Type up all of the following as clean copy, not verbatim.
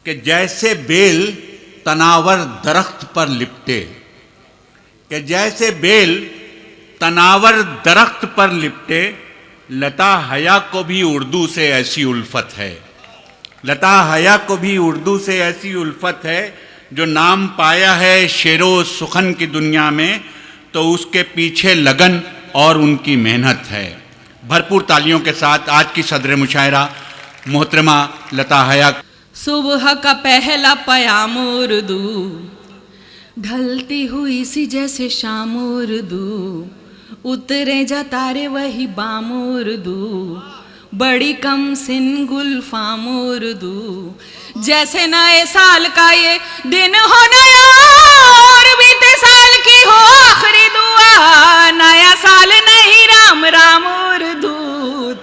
कि जैसे बेल तनावर दरख्त पर लिपटे, कि जैसे बेल तनावर दरख्त पर लिपटे, लता हया को भी उर्दू से ऐसी उल्फत है, लता हया को भी उर्दू से ऐसी उल्फत है। जो नाम पाया है शेरो सुखन की दुनिया में, तो उसके पीछे लगन और उनकी मेहनत है। भरपूर तालियों के साथ आज की सदर मुशायरा मोहतरमा लता हया। सुबह का पहला पयाम उर्दू, ढलती हुई सी जैसे शाम उर्दू, उतरे जा तारे वही बाम उर्दू, बड़ी कम सिन गुलफाम उर्दू, जैसे नए साल का ये दिन हो नया और बीते साल की हो आखिरी दुआ, नया साल नहीं राम राम उर्दू,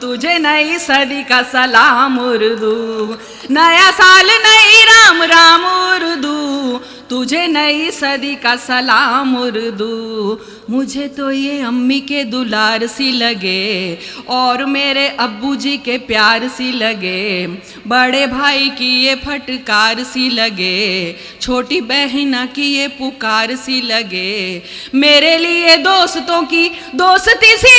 तुझे नई सदी का सलाम उर्दू, नया साल नहीं राम राम उर्दू, तुझे नई सदी का सलाम उर्दू। मुझे तो ये अम्मी के दुलार सी लगे और मेरे अब्बू जी के प्यार सी लगे, बड़े भाई की ये फटकार सी लगे, छोटी बहना की ये पुकार सी लगे, मेरे लिए दोस्तों की दोस्ती सी,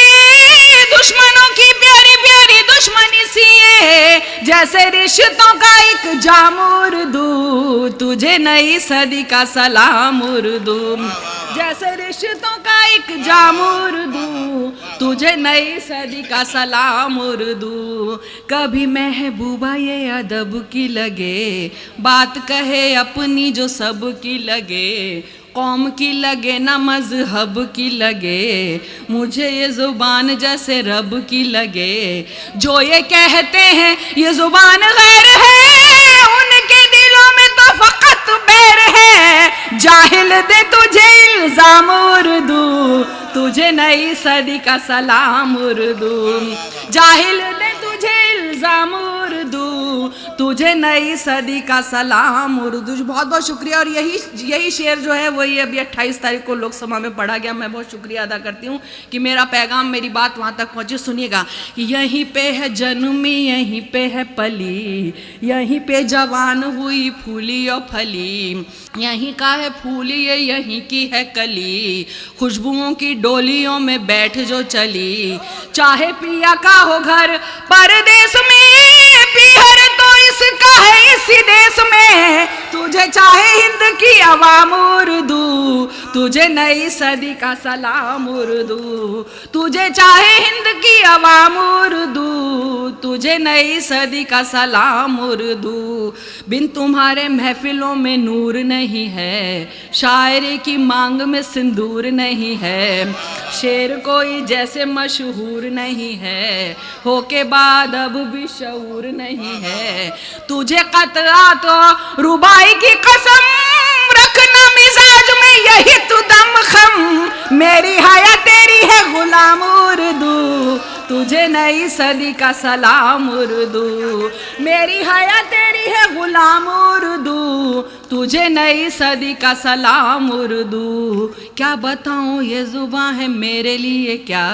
दुश्मनों की प्यारी प्यारी दुश्मनी सी है, जैसे रिश्तों का एक जाम उर्दू, तुझे नई सदी का सलाम उर्दू, जैसे रिश्तों का एक जाम उर्दू, तुझे नई सदी का सलाम उर्दू। कभी महबूबा ये अदब की लगे, बात कहे अपनी जो सब की लगे, कौम की लगे ना मजहब की लगे, मुझे ये जुबान जैसे रब की लगे, जो ये कहते हैं ये जुबान गैर है, उनके दिलों में तो फकत बैर है, जाहिल दे तुझे इल्जाम उर्दू, तुझे नई सदी का सलाम उर्दू, जाहिल दे तुझे इल्जाम उर्दू, तुझे नई सदी का सलाम उर्दू। बहुत बहुत शुक्रिया। और यही शेर जो है वही अभी 28 तारीख को लोकसभा में पढ़ा गया। मैं बहुत शुक्रिया अदा करती हूँ कि मेरा पैगाम, मेरी बात वहाँ तक पहुँचे। सुनिएगा, यहीं पे है जन्मी, यहीं पे है पली, यहीं पे जवान हुई फूली और फली, यहीं का है फूली ये यहीं की है कली, खुशबुओं की डोलियों में बैठ जो चली, चाहे पिया का हो घर परदेश में, पीहर तो इसका है इसी देश में, तुझे चाहे हिंद की अवाम उर्दू, तुझे नई सदी का सलाम उर्दू, तुझे चाहे हिंद की अवाम उर्दू, तुझे नई सदी का सलाम उर्दू। बिन तुम्हारे महफिलों में नूर नहीं है, शायरी की मांग में सिंदूर नहीं है, शेर कोई जैसे मशहूर नहीं है, हो के बाद अब भी शऊर नहीं है, तुझे कतरा तो रुबाई की कसम, रखना मिजाज में यही तू दम खम, मेरी हया तेरी है गुलाम उर्दू, तुझे नई सदी का सलाम उर्दू, मेरी हया तेरी है गुलाम उर्दू, तुझे नई सदी का सलाम उर्दू। क्या बताऊं ये जुबान है मेरे लिए क्या,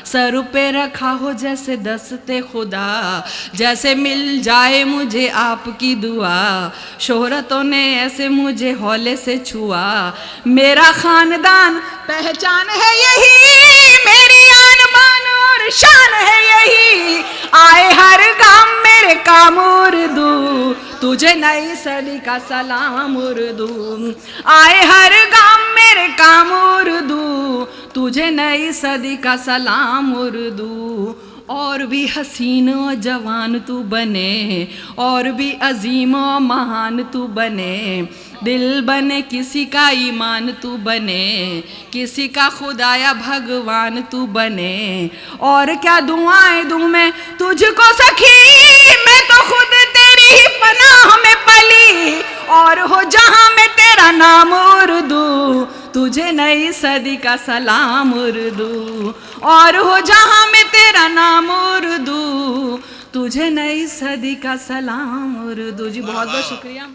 सर पे रखा हो जैसे दस्ते खुदा, जैसे मिल जाए मुझे आपकी दुआ, शोहरतों ने ऐसे मुझे हौले से छुआ, मेरा खानदान पहचान है यही, मेरी आन बान और शान है यही, आए हर गाम मेरे काम उर्दू, तुझे नई सदी का सलाम उर्दू, आए हर गाम मेरे काम उर्दू, तुझे नई सदी का सलाम उर्दू। और भी हसीन और जवान तू बने, और भी अजीम और महान तू बने, दिल बने किसी का ईमान तू बने, किसी का खुदाया भगवान तू बने, और क्या दुआएं दूं मैं तुझको सखी, मैं तो खुद तेरी ही पनाह में पली, और हो जहां में तेरा नाम उर्दू, तुझे नई सदी का सलाम उर्दू, और हो जहां में तेरा नाम उर्दू, तुझे नई सदी का सलाम उर्दू। जी बहुत बहुत शुक्रिया।